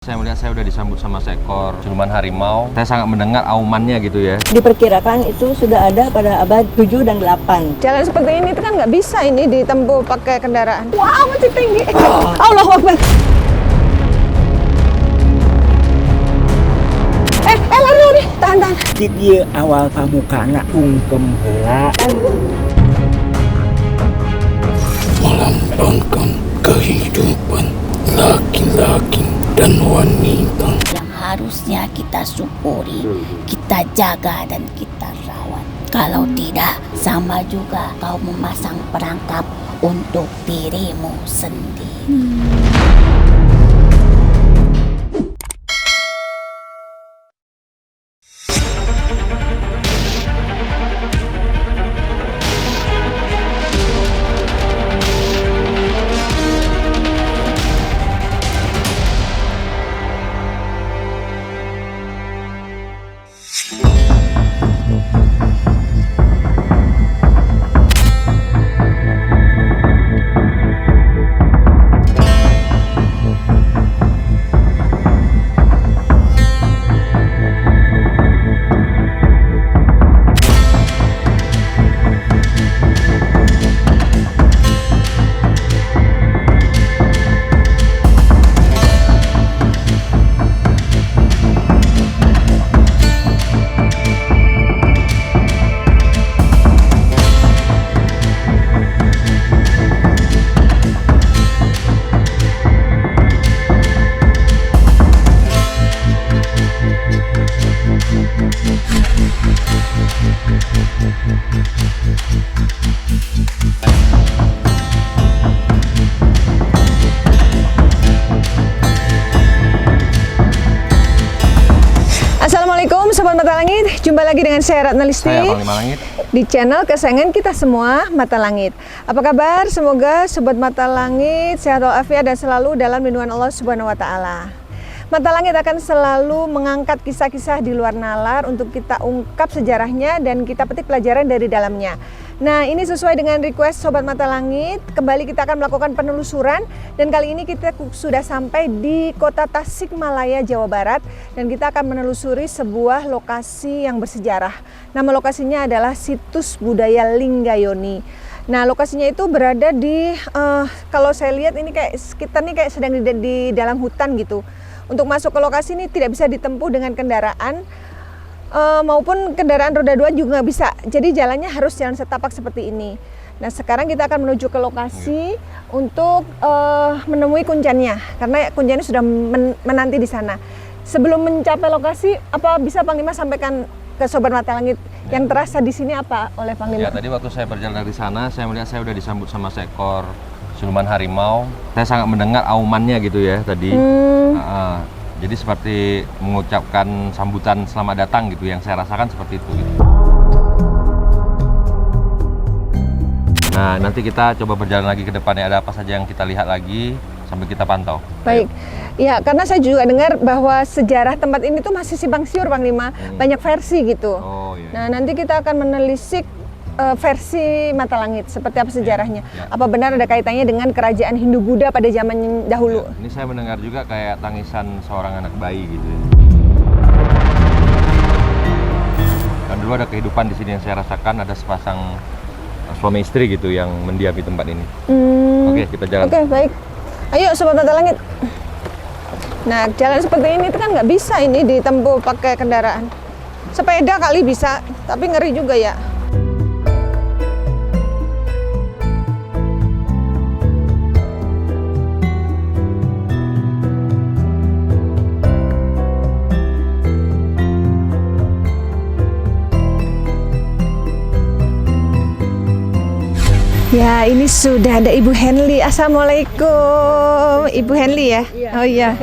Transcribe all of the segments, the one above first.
Saya melihat saya udah disambut sama seekor siluman harimau. Saya sangat mendengar aumannya gitu ya. Diperkirakan itu sudah ada pada abad 7 dan 8. Jalan seperti ini itu kan nggak bisa ini ditempuh pakai kendaraan. Wow, masih tinggi. Allahu Akbar. Lari. Tahan. Di dia awal pamukana ungkem heula. Melambangkan kehidupan laki-laki dan wanita yang harusnya kita syukuri, kita jaga dan kita rawat. Kalau tidak, sama juga kau memasang perangkap untuk dirimu sendiri. Assalamualaikum Sobat Mata Langit, jumpa lagi dengan saya Ratna Listi Saya Panglima Langit di channel kesayangan kita semua, Mata Langit. Apa kabar? Semoga Sobat Mata Langit sehat walafiat dan selalu dalam lindungan Allah Subhanahu wa Ta'ala. Mata Langit akan selalu mengangkat kisah-kisah di luar nalar untuk kita ungkap sejarahnya dan kita petik pelajaran dari dalamnya. Nah, ini sesuai dengan request Sobat Mata Langit. Kembali kita akan melakukan penelusuran dan kali ini kita sudah sampai di kota Tasikmalaya, Jawa Barat, dan kita akan menelusuri sebuah lokasi yang bersejarah. Nama lokasinya adalah Situs Budaya Linggayoni. Nah, lokasinya itu berada di kalau saya lihat ini kayak kita nih kayak sedang di dalam hutan gitu. Untuk masuk ke lokasi ini tidak bisa ditempuh dengan kendaraan maupun kendaraan roda 2 juga nggak bisa. Jadi jalannya harus jalan setapak seperti ini. Nah, sekarang kita akan menuju ke lokasi untuk menemui kuncannya, karena kuncannya sudah menanti di sana. Sebelum mencapai lokasi, apa bisa Panglima sampaikan ke Sobat Mata Langit yang terasa di sini apa oleh Panglima? Ya, tadi waktu saya berjalan dari sana, saya melihat saya udah disambut sama seekor siluman harimau. Saya sangat mendengar aumannya gitu ya tadi. Jadi seperti mengucapkan sambutan selamat datang gitu, yang saya rasakan seperti itu gitu. Nah, nanti kita coba berjalan lagi ke depannya, ada apa saja yang kita lihat lagi sambil kita pantau. Baik. Ya, karena saya juga dengar bahwa sejarah tempat ini tuh masih simpang siur, Panglima. Banyak versi gitu. Oh, iya. Nah, nanti kita akan menelisik versi Mata Langit, seperti apa sejarahnya. Apa benar ada kaitannya dengan kerajaan Hindu-Buddha pada zaman dahulu? Ini saya mendengar juga kayak tangisan seorang anak bayi gitu ya. Dan dulu ada kehidupan di sini yang saya rasakan, ada sepasang suami istri gitu yang mendiam di tempat ini. Oke, kita jalan. Oke, baik. Ayo Sobat Mata Langit. Nah, jalan seperti ini itu kan nggak bisa ini ditempuh pakai kendaraan. Sepeda kali bisa, tapi ngeri juga ya. Ya, ini sudah ada Ibu Henly. Assalamualaikum, Ibu Henly ya? Oh iya.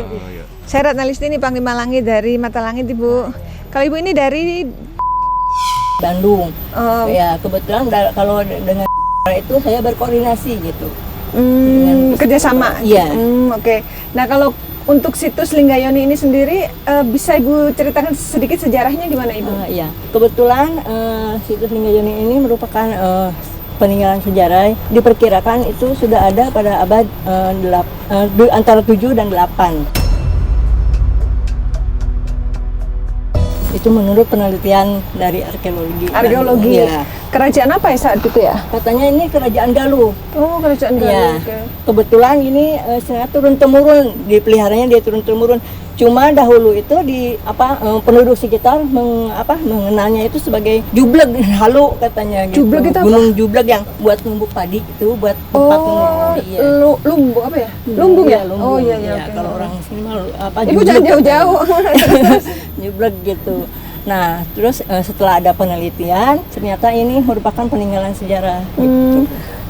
Saya Ratna Listi, ini Panglima Langit dari Mata Langit, Ibu. Kalau Ibu ini dari Bandung. Ya, kebetulan kalau dengan itu saya berkoordinasi gitu. Kerjasama? Iya. Oke. Nah, kalau untuk situs Linggayoni ini sendiri, bisa Ibu ceritakan sedikit sejarahnya gimana, Ibu? Iya, kebetulan situs Linggayoni ini merupakan peninggalan sejarah. Diperkirakan itu sudah ada pada abad antara 7 dan 8. Itu menurut penelitian dari arkeologi. Arkeologi. Ya. Kerajaan apa ya saat itu ya? Katanya ini kerajaan Galuh. Oh, kerajaan Galuh. Ya. Oke. Kebetulan ini istilahnya turun temurun, dipeliharanya dia turun temurun. Cuma dahulu itu penduduk sekitar mengenalnya itu sebagai Jubleg Halu katanya gitu. Jubleg itu apa? Gunung Jubleg yang buat numbuk padi itu buat tempat iya. Lumbung apa ya? Lumbung ya? Lumbung. Oh iya Ya, oke. kalau orang sini mah Ibu jangan jauh-jauh. Jubleg gitu. Nah, terus setelah ada penelitian, ternyata ini merupakan peninggalan sejarah. Gitu.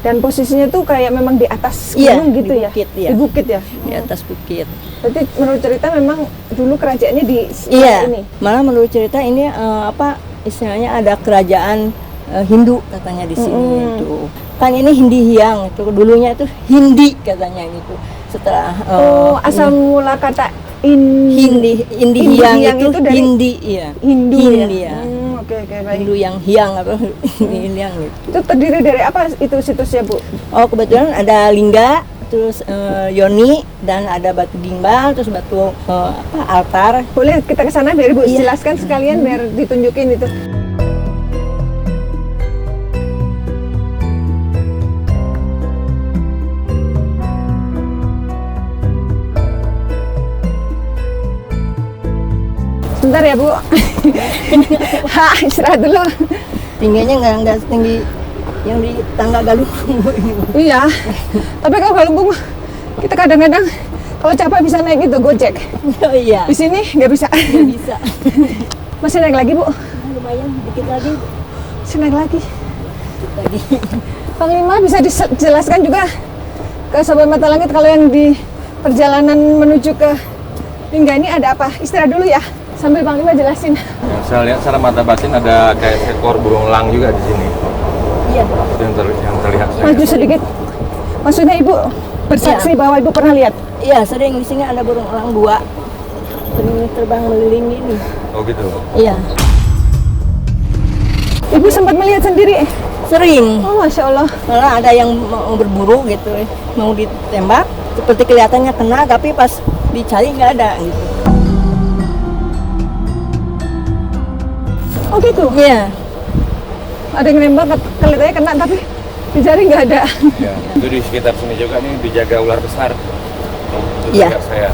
Dan posisinya tuh kayak memang di atas Iya, gunung gitu di ya? bukit, iya. Di bukit ya? Di atas bukit. Berarti menurut cerita memang dulu kerajaannya di Iya. ini? Malah menurut cerita ini istilahnya ada kerajaan Hindu katanya di sini itu. Kan ini Hindi Hyang itu dulunya itu Hindi katanya gitu. Setelah asal mula kata Hindi Hyang Hyang itu dari Hindi ya. Hindu Hindi ya? ya. Oke baik. Hindu yang Hyang apa Hindi Hyang gitu. Itu terdiri dari apa itu situsnya Bu? Oh kebetulan ada lingga, terus yoni dan ada batu gimbal, terus batu altar. Boleh kita ke sana biar Ibu Iya. jelaskan sekalian biar ditunjukin itu. Sebentar ya Bu. Istirahat dulu. Tingginya nggak setinggi yang di tangga Galuh. Iya. Tapi kalau Galunggung kita kadang-kadang kalau capek bisa naik itu Gojek. Oh iya. Di sini nggak bisa. Nggak bisa. Masih naik lagi Bu? Lumayan dikit lagi. Masih naik lagi. Lagi. Panglima bisa dijelaskan juga ke Sobat Mata Langit kalau yang di perjalanan menuju ke Lingga ini ada apa? Istirahat dulu ya, sambil Panglima jelasin. Yang saya lihat secara mata batin ada kayak ekor burung elang juga di sini. Iya. Itu yang terlihat. Maju sedikit. Maksudnya Ibu bersaksi bahwa Ibu pernah lihat? Iya sering di sini ada burung elang 2. Sering terbang melilingi ini. Oh gitu. Iya. Ibu sempat melihat sendiri? Sering. Oh Masya Allah. Malah ada yang mau berburu gitu, mau ditembak, seperti kelihatannya kena, tapi pas dicari nggak ada gitu. Oh gitu? Iya. Ada yang nembak, kelihatannya kena tapi dicari nggak ada. Ya, itu di sekitar sini juga nih dijaga ular besar. Itu Iya. dekat saya.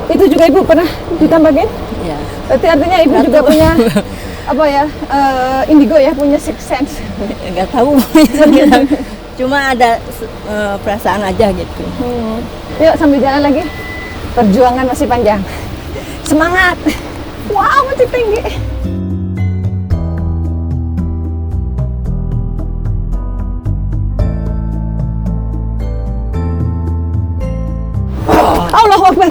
Itu juga Ibu pernah ditambahin? Iya. Berarti artinya Ibu juga punya apa ya, indigo ya, punya sixth sense. Nggak tahu. Cuma ada perasaan aja gitu. Yuk sambil jalan lagi. Perjuangan masih panjang. Semangat. Wow, masih tinggi. Allahu Akbar.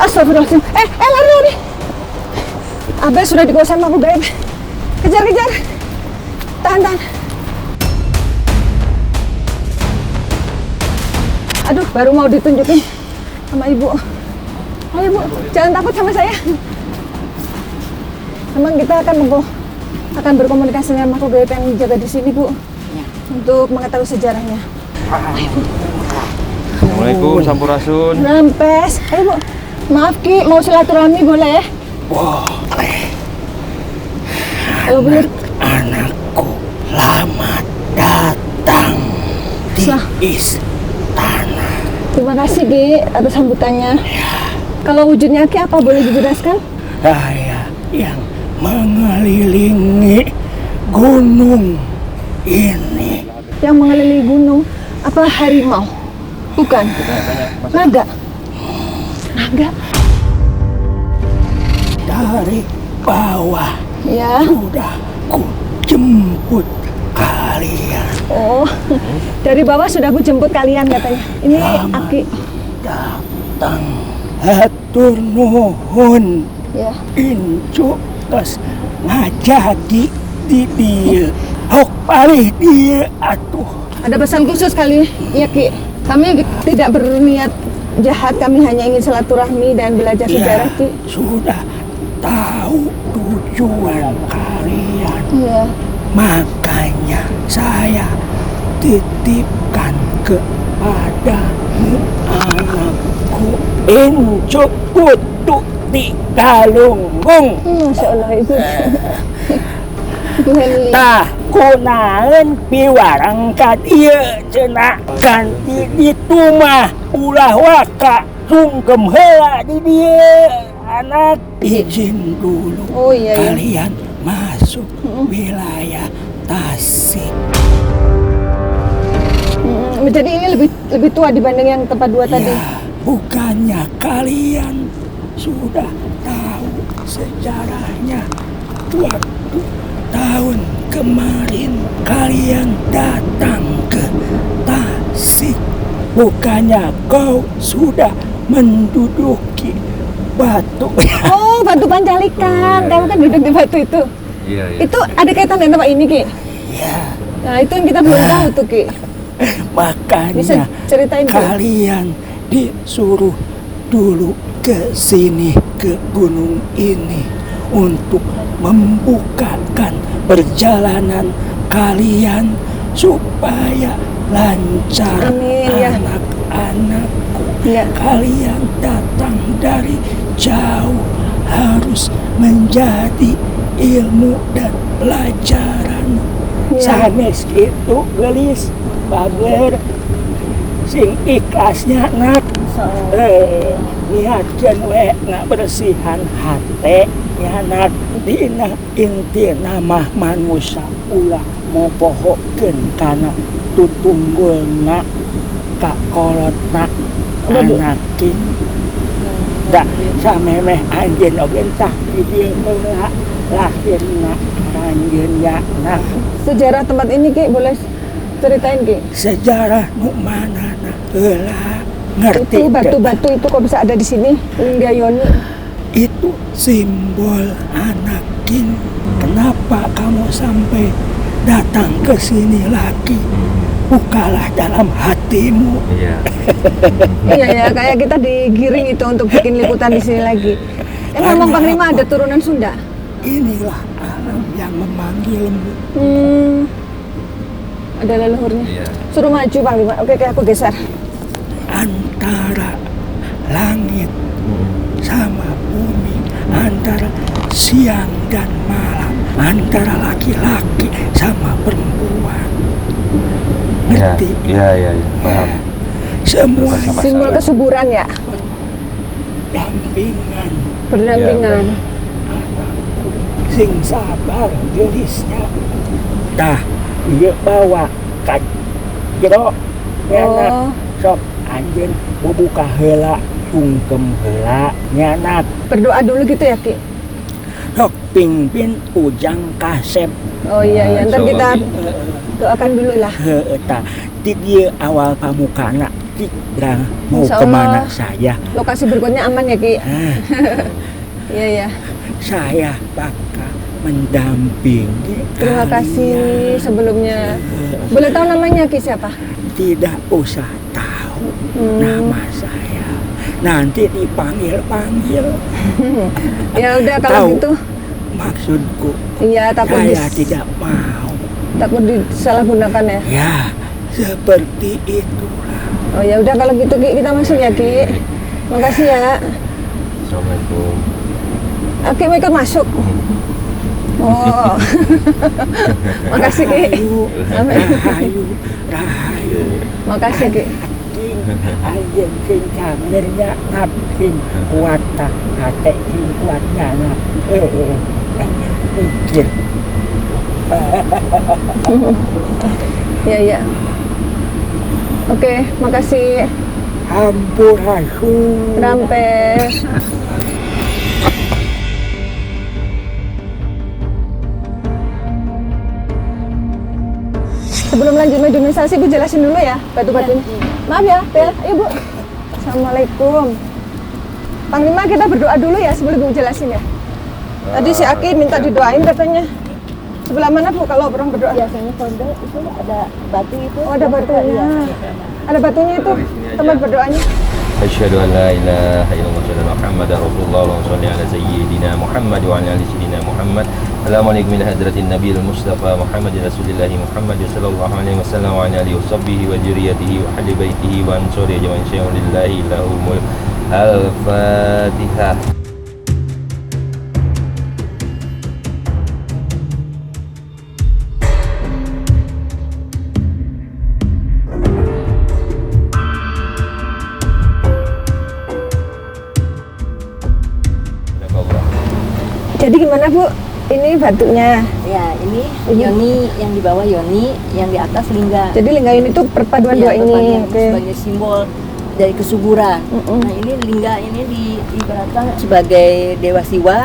Astagfirullahaladzim. Lari. Abel sudah dikuasai makhluk gaib. Kejar. Tahan. Aduh, baru mau ditunjukin sama Ibu. Ayo Bu, jangan takut sama saya. Memang kita akan berkomunikasi dengan makhluk gaib yang dijaga di sini Bu, untuk mengetahui sejarahnya. Assalamualaikum, Sampurasun. Rampes. Ayo Bu, maaf Ki, mau silaturahmi boleh? Boleh. Ayo Bu. Anakku, selamat datang di Sah. istana. Terima kasih Ki atas sambutannya. Kalau wujudnya Ki apa boleh dijelaskan? Saya yang mengelilingi gunung ini. Yang mengelilingi gunung, apa harimau? Bukan. Naga. Dari bawah Ya. sudah ku jemput kalian. Oh, dari bawah sudah Bu jemput kalian katanya. Ini Aki. Datang. Hatur nuhun. Ya. Incu tos ngajadi di dia. Hok palih dia atuh. Ada pesan khusus kali ya Ki. Kami tidak berniat jahat, kami hanya ingin silaturahmi dan belajar sejarah Ki. Sudah tahu tujuan kalian. Iya. Makanya saya titipkan kepadamu anakku. Injuk kutu di galunggung. Masya Allah itu. Itu Heli. Tah kunaon piwarang ka dieu cenah ganti ditu mah ulah waka sungkem heula di dieu. Anak izin dulu. Oh iya, iya. Kalian masuk wilayah Tasik. Jadi ini lebih tua dibanding yang tempat 2 tadi. Ya, bukannya kalian sudah tahu sejarahnya. Waktu tahun kemarin kalian datang ke Tasik. Bukannya kau sudah menduduki batu. Oh, batu Pancalikan. Kamu kan duduk di batu itu. Iya, iya. Itu ada kaitan dengan tempat ini, Ki? Ya, Nah, itu yang kita belum tahu tuh, Ki. Bisa makanya ceritain tuh? kalian disuruh dulu ke sini, ke gunung ini, untuk membukakan perjalanan kalian supaya lancar. Amin, ya. Anak-anakku, Ya. kalian datang dari jauh harus menjadi ilmu dan pelajaran. Ya. Sanes itu gelis bager sing ikhlasnya nak. Niatkeun we ngabersihan hate nya nak dina intina mah manusia ulah mopohokeun kana tutunggulna ka kolotna anakin. Da samemeh anjeun oge tah di dieu heula lahirna anjeun ya nak. Sejarah tempat ini, Ki, boleh ceritain, Ki? Sejarah nu manana heula ngerti Itu teu? batu-batu itu kok bisa ada di sini? Linggayoni. Itu simbol Anakin. Kenapa kamu sampai datang ke sini lagi? Bukalah dalam hatimu. Iya. Iya ya, kayak kita digiring itu untuk bikin liputan di sini lagi. Ngomong Panglima ada turunan Sunda? Inilah alam yang memanggilmu. Ada leluhurnya. Iya. Suruh maju Panglima. Oke, aku geser. Antara langit sama bumi, antara siang dan malam, antara laki-laki sama perempuan. Iya, Ngerti? iya, iya, paham. Semua Sama-sama. Simbol kesuburan ya, dampingan berdampingan. sing sabar gelisnya. Tah, dia bawa ka jero nyanak Oh. sok anjeun buka heula sungkem heula nyanak Berdoa dulu gitu ya, Ki? sok pingpin ujang kasep. Oh iya, iya. Ntar kita doakan dulu lah. Heueuh tah di dieu awal pamukana di mau Insya kemana Allah. saya. Lokasi berikutnya aman ya, Ki? Iya, iya. Saya bakal mendampingi Terima kalian. kasih sebelumnya. Boleh tahu namanya, Ki, siapa? Tidak usah tahu nama saya. Nanti dipanggil-panggil. Ya udah kalau Tahu gitu. maksudku. Iya, takut Saya tidak mau. takut disalahgunakan ya. Ya, seperti itulah. Oh ya udah kalau gitu, Ki, kita masuk ya, Ki. Makasih ya. Assalamualaikum. Oke, mau ikut masuk. Oh. Makasih, Ki. Rahayu, rahayu. Makasih, Ki. King, anjeun sing kamernya napkin kuatah hate sing kuatnya nak. Mikir. Iya, iya. Oke, makasih. Hampurasun. Rampes. Sebelum lanjut mediumisasi, Bu jelasin dulu ya batu-batunya. Maaf ya, Pel. Ayo, Bu. Assalamualaikum. Panglima, kita berdoa dulu ya sebelum Bu jelasin ya. Tadi si Aki minta didoain katanya. Sebelah mana, Bu, kalau orang berdoa? Biasanya pondok itu ada batu itu. Oh, ada batunya. Ada batunya itu, tempat berdoanya. Asyhadu an la ilaha illallah wa anna Muhammadar Rasulullah. Allahumma shalli ala sayyidina Muhammad wa ala ali sayyidina Muhammad. Assalamualaikum ila hadratin Nabiyil Mustafa Muhammadin Rasulillah Muhammad sallallahu alaihi wasallam wa ala alihi washabbihi wa dzurriyyatihi wa ahli baitihi wa ansari ajma'in syai'un lillahi lahumul Al-Fatihah. Jadi gimana Bu? Ini batunya. Ya, ini Yoni, yang di bawah Yoni, yang di atas Lingga. Jadi Lingga ini tuh perpaduan Iya, dua ini. perpaduan Oke. sebagai simbol dari kesuburan. Nah, ini Lingga ini diibaratkan sebagai dewa Siwa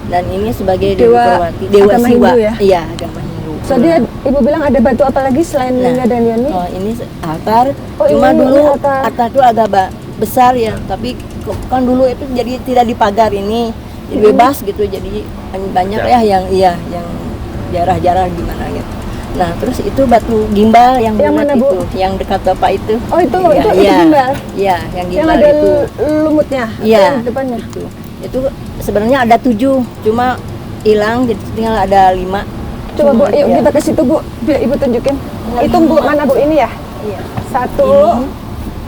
dan ini sebagai Dewa Dewa Purwati, dewa agama Siwa. Hindu ya? Iya, agama Hindu. Tadi Ibu bilang ada batu apa lagi selain Lingga dan Yoni? Oh, ini altar. Oh, Cuma ini dulu altar. altar itu agak besar ya, tapi kan dulu itu jadi tidak dipagar ini. Jadi bebas gitu, jadi banyak ya yang jarah-jarah gimana gitu. Nah, terus itu batu gimbal yang Yang bulat mana, Bu? itu, yang dekat Bapak itu. Oh, itu Iya, itu iya. gimbal. Iya, yang Yang gimbal ada itu. lumutnya. Iya. Yang depannya. Itu sebenarnya ada 7, cuma hilang jadi tinggal ada 5. Coba Bu, yuk Iya. kita ke situ Bu, biar Ibu tunjukin. Itu Bu, mana Bu? Ini ya? Iya. Satu, Ini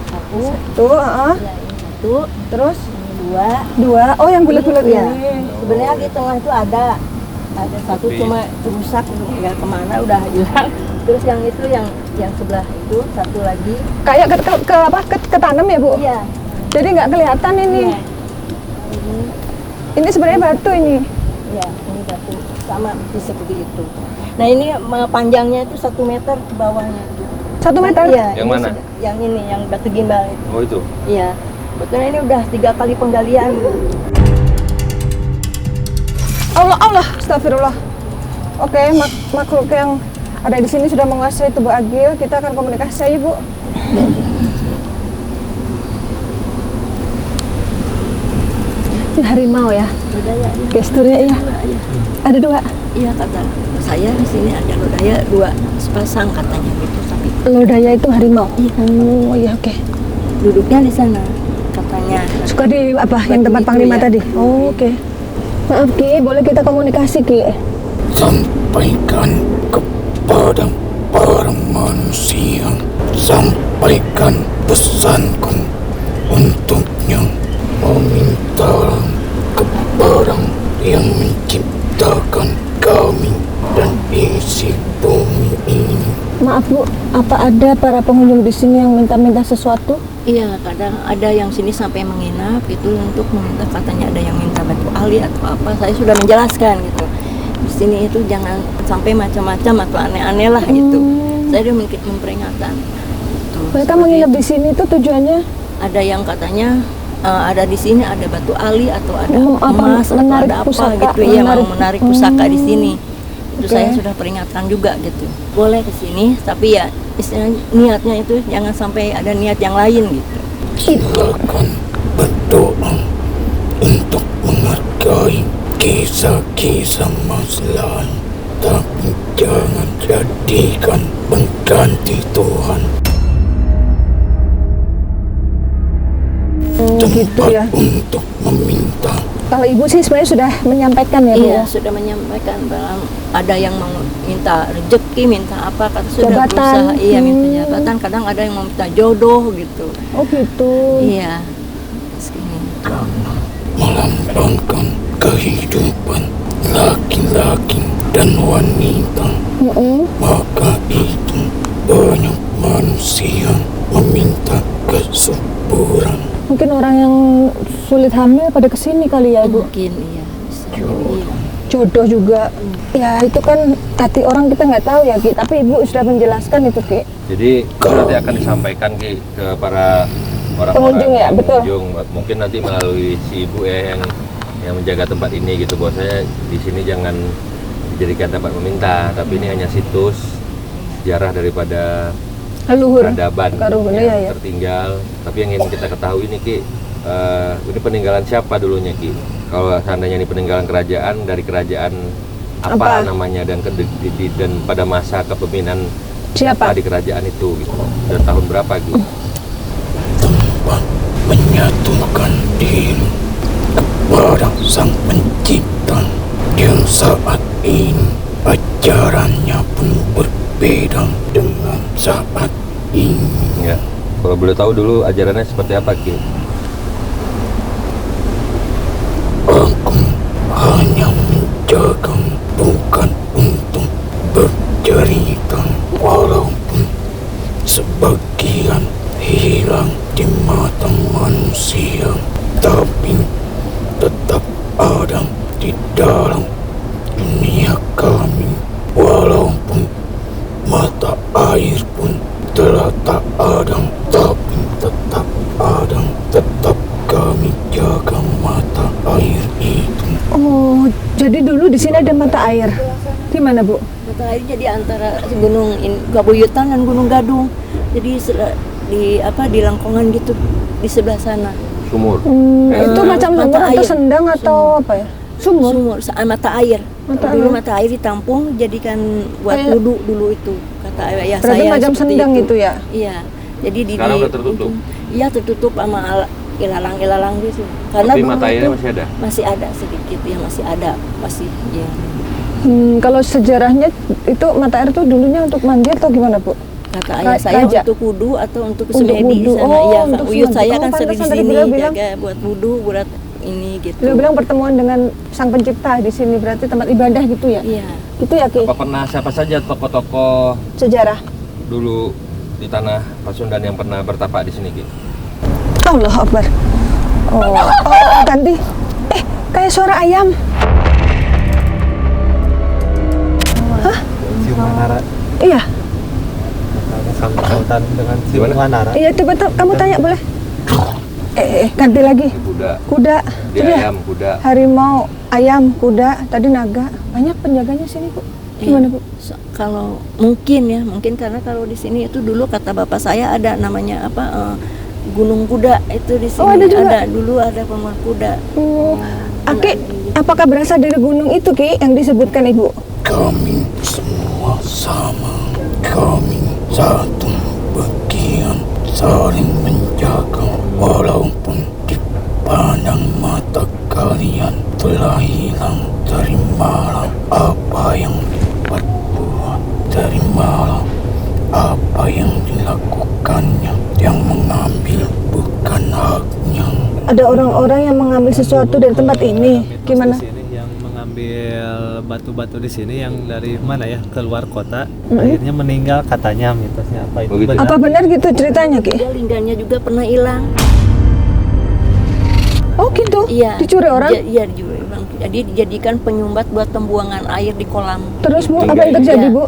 satu, satu, ya, ini satu, terus ini dua. dua. Oh, yang bulat-bulat Iya. ini. Sebenarnya di tengah itu ada satu, cuma rusak nggak kemana, udah hilang. Terus yang itu yang sebelah itu satu lagi. Kayak ke tanam ya Bu? Iya. Jadi nggak kelihatan ini. Iya. Ini sebenarnya batu ini. Iya, ini batu sama seperti itu. Nah, ini panjangnya itu 1 meter ke bawahnya. 1 meter? Iya. Yang ini mana? Yang ini, yang batu gimbal itu. Oh itu. Iya. Betulnya ini udah 3 kali penggalian. Allah, astagfirullah. Oke, makhluk yang ada di sini sudah menguasai tubuh Agil. Kita akan komunikasi ya, Bu. Ini harimau ya, Lodaya ini. gesturnya iya. Iya. Ada 2. Iya, kata saya di sini ada lodaya 2 sepasang katanya gitu, tapi Lodaya itu harimau. Iya. Oh iya, oke. duduknya di sana katanya. Suka di apa? Yang tempat itu Panglima ya. tadi. Oh, oke. Maaf Ki, boleh kita komunikasi Ki? Sampaikan kepada para manusia, sampaikan pesanku untuknya, meminta kepada yang menciptakan kami dan isi bumi ini. Maaf Bu, apa ada para pengunjung di sini yang minta-minta sesuatu? Iya, kadang ada yang sini sampai menginap itu untuk meminta, katanya ada yang minta batu ali atau apa. Saya sudah menjelaskan gitu. Di sini itu jangan sampai macam-macam atau aneh-aneh lah gitu. Saya udah memperingatkan. Gitu. Mereka Seperti menginap itu. di sini tuh tujuannya Ada yang katanya ada di sini ada batu ali atau ada Apa, emas atau menarik ada apa pusaka, gitu ya, mau menarik- menarik pusaka di sini. Itu Oke. saya sudah peringatkan juga gitu. Boleh ke sini, tapi ya istilahnya niatnya itu jangan sampai ada niat yang lain gitu. Silakan berdoa untuk menghargai kisah-kisah masa lalu, tapi jangan jadikan pengganti Tuhan. gitu ya. Untuk meminta. Kalau Ibu sih sebenarnya sudah menyampaikan ya Bu. Iya, sudah menyampaikan bahwa ada yang mau minta rezeki, minta apa, kata sudah Jabatan. berusaha, iya minta jabatan, kadang ada yang mau minta jodoh gitu. Oh gitu. Iya. Segini. Karena melambangkan kehidupan laki-laki dan wanita, maka itu banyak manusia meminta kesuburan. Mungkin orang yang sulit hamil pada kesini kali ya Bu. Mungkin iya. Bisa. Iya. Jodoh juga. Ya itu kan hati orang kita nggak tahu ya Ki. Tapi Ibu sudah menjelaskan itu Ki. Jadi nanti akan disampaikan Ki ke para orang-orang Pengunjung ya, betul. pengunjung. Mungkin nanti melalui si ibu ya yang menjaga tempat ini gitu. Bahwasanya di sini jangan dijadikan tempat meminta, tapi ini hanya situs sejarah daripada Leluhur. peradaban Karuhun, yang iya, iya. tertinggal. Tapi yang ingin kita ketahui ini Ki, ini peninggalan siapa dulunya Ki? Kalau seandainya ini peninggalan kerajaan, dari kerajaan apa, Apa? namanya dan dan pada masa kepemimpinan Siapa? di kerajaan itu gitu. Dan tahun berapa gitu? Tempat menyatukan diri kepada Sang Pencipta yang saat ini ajarannya pun berbeda dengan saat ini. Ya. Kalau boleh tahu dulu ajarannya seperti apa Ki? hanya menjaga, bukan untuk bercerita. Walaupun sebagian hilang di mata manusia, tapi tetap ada di dalam dunia kami. Walaupun mata air pun telah tak ada, tapi tetap ada. Tetap kami jaga mata air itu. Oh, jadi dulu di sini ada mata air. Di mana, Bu? Mata airnya di antara Gunung Gabuyutan dan Gunung Gadung. Jadi di Langkongan gitu, di sebelah sana. Sumur. Itu macam mata sumur atau air. sendang atau apa ya? Sumur. Mata air. Mata Dulu air. mata air ditampung jadikan buat Kayak- wudhu dulu itu, kata ayah Berarti saya. macam seperti sendang itu ya? Iya. Jadi Sekarang udah tertutup? Iya, tertutup sama ilalang-ilalang gitu. Karena Tapi dulu mata airnya itu masih ada? Masih ada sedikit ya, masih ya. Kalau sejarahnya itu mata air tuh dulunya untuk mandi atau gimana, Bu? Kata ayah saya Raja. untuk wudhu atau untuk Untuk semedi di wudhu. sana. Oh, Iya, untuk uyut semedi. saya Oh, kan sering di pantesan tadi sini beliau bilang- jaga buat wudhu, buat ini gitu. Beliau bilang pertemuan dengan Sang Pencipta di sini, berarti tempat ibadah gitu ya? Iya. Gitu ya, Ki? Apa pernah siapa saja tokoh-tokoh Sejarah. dulu di tanah Pasundan yang pernah bertapak di sini, Ki? Allah Akbar. Ganti. Kayak suara ayam. Siumanara, Iya, sangkut pautan dengan Gimana? Siumanara. iya coba kamu tanya boleh? Ganti lagi. Kuda, Kuda. di Sudah. ayam, kuda. Harimau, ayam, kuda, tadi naga. Banyak penjaganya sini, Bu. Gimana, Bu? Kalau mungkin karena kalau di sini itu dulu kata bapak saya ada namanya Gunung Kuda itu di sini. Oh, ada juga? Dulu ada pemula kuda. Aki, apakah berasal dari gunung itu, Ki, yang disebutkan Ibu? Kami semua sama. Kami satu bagian, saling menjaga. Walaupun di pandang mata kalian telah hilang dari malam apa yang diperbuat, dari malam apa yang dilakukannya, yang mengambil bukan haknya. Ada orang-orang yang mengambil sesuatu dari tempat ini. Mitos Gimana? di sini yang mengambil batu-batu di sini yang dari mana ya, keluar kota, akhirnya meninggal katanya, mitosnya apa itu Begitu. benar? Apa benar gitu ceritanya, Ki? Juga lingganya juga pernah hilang. Oh, gitu? Iya. Dicuri orang? Iya, dicuri orang. Jadi dijadikan penyumbat buat pembuangan air di kolam. Terus, Bu, Gitu. apa yang terjadi, Iya. Bu?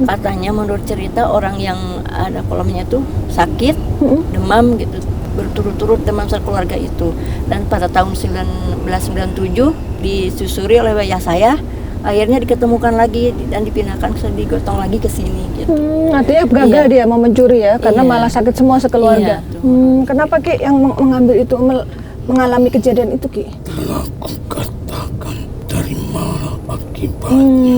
Katanya menurut cerita orang yang ada kolamnya itu sakit, demam gitu, berturut-turut demam sekeluarga itu. Dan pada tahun 1997 disusuri oleh ayah saya, akhirnya diketemukan lagi dan dipindahkan digotong lagi ke sini gitu. Artinya gagal Iya. dia mau mencuri ya, karena Iya. malah sakit semua sekeluarga. Iya, tuh. Kenapa, Ki, yang mengambil itu, mengalami kejadian itu, Ki? Telah kukatakan dari mana akibatnya,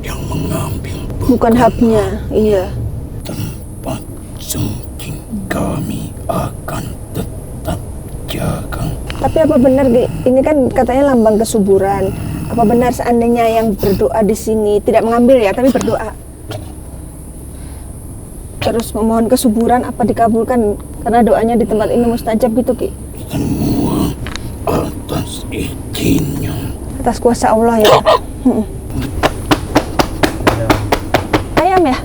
yang mengambil Bukan haknya, iya. tempat suci kami akan tetap jaga. Tapi apa benar, Ki? Ini kan katanya lambang kesuburan. Apa benar seandainya yang berdoa di sini tidak mengambil ya, tapi berdoa, terus memohon kesuburan, apa dikabulkan karena doanya di tempat ini mustajab gitu, Ki? Semua atas izinnya. Atas kuasa Allah ya. Ayam ya?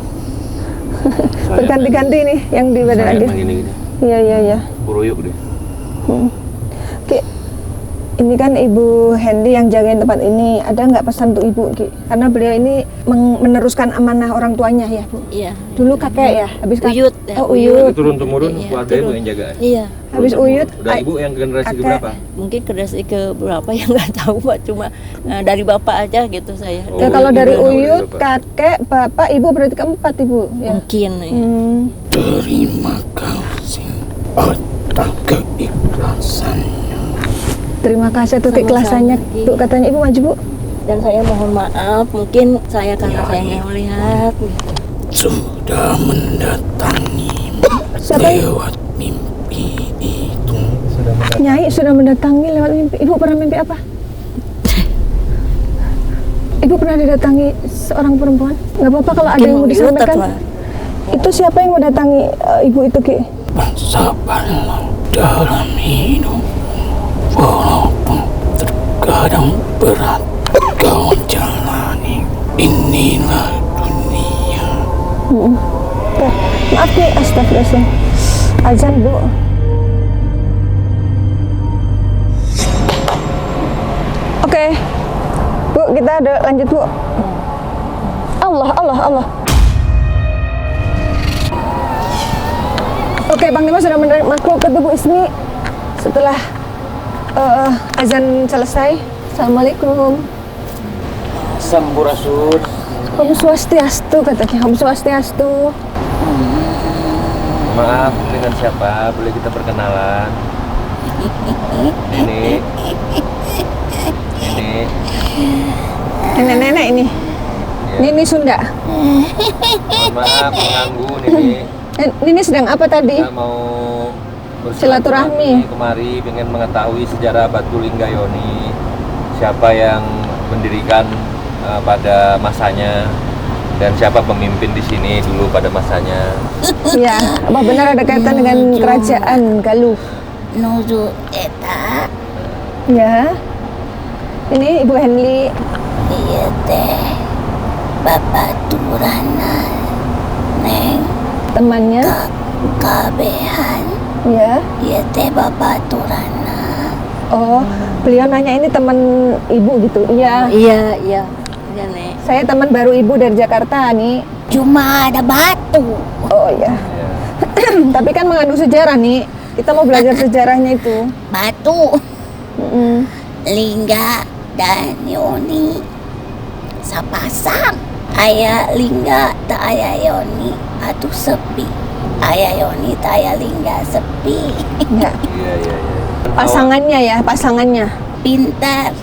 Berganti-ganti nih yang di badan Saya Adit. emang gini-gini. Iya. Puruyuk deh. Ki, ini kan Ibu Hendy yang jagain tempat ini. Ada nggak pesan untuk Ibu, Ki? Karena beliau ini meneruskan amanah orang tuanya ya, Bu. Iya. Dulu kakek ya, habis Uyut, ya, Oh, Uyut. Turun-temurun Iya, keluarga ibu turun. yang jaga. Iya. Habis Uyut, Udah ibu yang generasi kakek. keberapa? Mungkin generasi ke berapa ya nggak tahu Pak, cuma dari bapak aja gitu saya. Ya, kalau Ibu dari yang tahu Uyut, dari bapak. kakek, bapak, ibu berarti keempat, Ibu. Ya. Mungkin ya. Terima kasih atas keikhlasannya. Terima kasih atas Sama-sama, keikhlasannya. Ki. Tuh katanya Ibu maju, Bu. Dan saya mohon maaf, mungkin saya karena saya nggak melihat. Sudah mendatangi Siapa ini? lewat mimpi itu. Nyai sudah mendatangi lewat mimpi. Ibu pernah mimpi apa? Ibu pernah didatangi seorang perempuan? Nggak apa-apa kalau ada yang mau Mungkin disampaikan. Pak. Itu siapa yang mendatangi Ibu itu, Ki? Bersabarlah dalam hidup, walaupun terkadang berat Inilah dunia. Maaf nih, astagfirullahaladzim. Azan Bu. Oke, Bu, kita ada lanjut Bu. Allah. Oke, Bang Dimas sudah menerima makhluk ke tubuh Ismi setelah azan selesai. Assalamualaikum. Sampurasun. Om Swastiastu katanya, Om Swastiastu. Maaf, dengan siapa? Boleh kita perkenalan? Ini Nenek-nenek ini. Nini Sunda. mohon maaf mengganggu Nini. Nini sedang apa tadi? Kita mau Silaturahmi. kemari pengen mengetahui sejarah Batu Linggayoni, siapa yang mendirikan pada masanya dan siapa pemimpin di sini dulu pada masanya. Ya, apa benar ada kaitan dengan kerajaan Galuh? Nuju eta Ya. Ini Ibu Henly. ieu teh babaturanna neng Temannya. kabehan Ya. ieu teh babaturanna. Oh, beliau nanya ini teman Ibu gitu. Iya. Iya nek. Saya teman baru Ibu dari Jakarta nih. Cuma ada batu. Oh iya. Tapi kan mengandung sejarah nih. Kita mau belajar sejarahnya itu. Batu Mm-mm. Lingga dan Yoni sapasang. Aya Lingga tak aya Yoni atuh sepi. Aya Yoni tak aya Lingga sepi. Ya. Iya. Pasangannya. Pintar.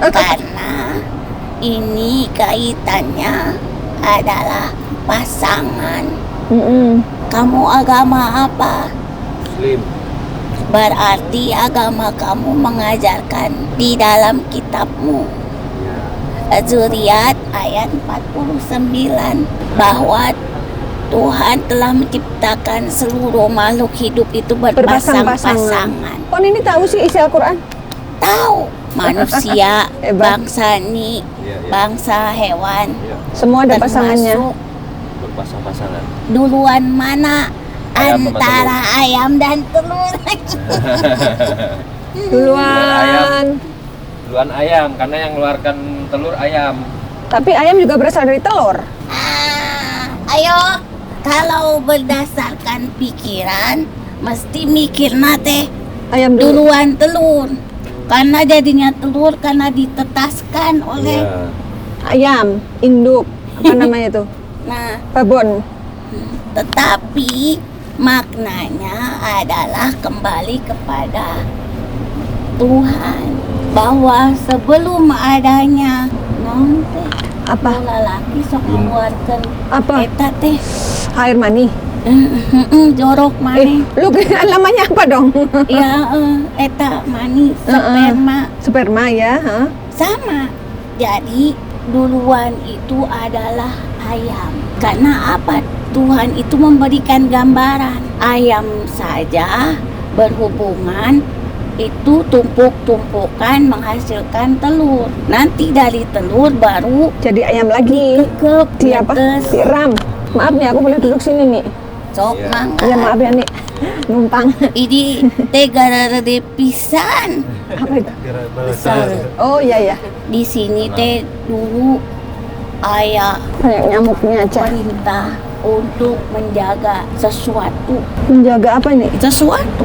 Karena ini kaitannya adalah pasangan. Mm-mm. Kamu agama apa? Muslim. Berarti agama kamu mengajarkan di dalam kitabmu Zuriat ayat 49 bahwa Tuhan telah menciptakan seluruh makhluk hidup itu berpasang-pasangan. Oh, ini tahu sih isi Al-Quran? Tahu manusia, Hebat. bangsa ni, Iya. bangsa hewan, Semua ada pasangannya. termasuk Berpasang-pasangan. duluan mana Ayam apa antara ayam dan telur. Duluan. Duluan ayam, karena yang mengeluarkan telur ayam. Tapi ayam juga berasal dari telur. Ayo, kalau berdasarkan pikiran, mesti mikir nate Ayam dulu. duluan telur. Karena jadinya telur karena ditetaskan oleh. Iya. Ayam, induk. Apa namanya itu? Nah, Babon. tetapi maknanya adalah kembali kepada Tuhan, bahwa sebelum adanya nanti Apa? lalaki sok mengeluarkan Apa? eta teh Air mani. jorok mani. Lu namanya apa dong? Ya, eta mani sperma Sperma ya. Hah? sama. Jadi duluan itu adalah ayam. Karena apa? Tuhan itu memberikan gambaran ayam saja berhubungan itu tumpuk-tumpukan menghasilkan telur. Nanti dari telur baru Jadi ayam lagi. kekep Di apa? netes. Siram. Maaf nih, aku boleh duduk sini nih. Sok Iya. mangga. Iya maaf ya nih. Numpang. Ini teh garade pisan. Apa itu? Besar. Oh iya ya. Di sini teh dulu ayah Kayak nyamuknya aja. perintah untuk menjaga sesuatu. Menjaga apa ini? Sesuatu.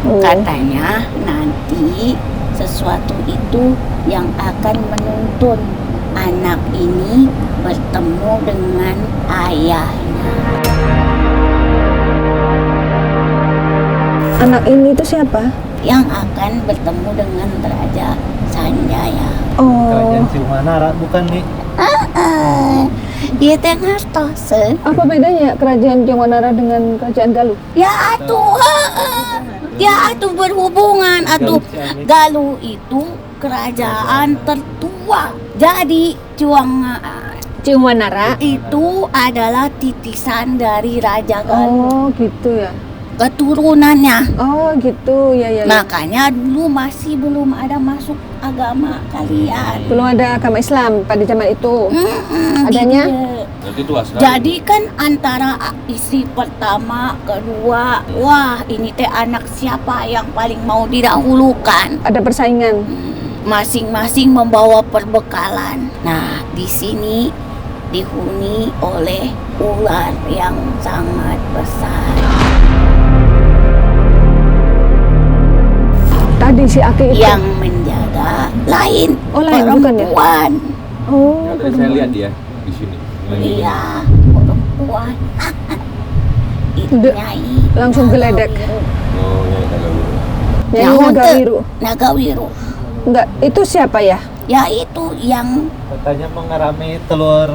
Oh. Katanya nanti sesuatu itu yang akan menuntun anak ini bertemu dengan ayahnya. Anak ini itu siapa? Yang akan bertemu dengan Raja Sanjaya. Oh. Kerajaan Ciumanara bukan nih? Dia teh ngartoseun. Apa bedanya kerajaan Jawanara dengan kerajaan Galuh? Ya atuh, ya atuh berhubungan atuh. Galuh itu kerajaan tertua. Jadi Ciumanara. itu adalah titisan dari Raja Galuh. Oh gitu ya. keturunannya. Oh gitu, ya ya. Makanya dulu masih belum ada masuk agama kalian. Belum ada agama Islam pada zaman itu. Adanya? Berarti tua sekali. Jadi kan antara istri pertama, kedua, wah ini teh anak siapa yang paling mau didahulukan? Ada persaingan. Masing-masing membawa perbekalan. Nah, di sini dihuni oleh ular yang sangat besar. Tadi si Aki itu. Yang menjaga lain, Oh, lain, bukan ya? perempuan. Oh, Ya, tadi saya lihat dia di sini. Iya, perempuan. Itu Udah, Nyai langsung Naga geledek. Wiru. Oh, ya, naga biru. Nyai Nyawa Naga teh, Wiru. Naga Wiru. Enggak, itu siapa ya? Ya itu yang Katanya mengerami telur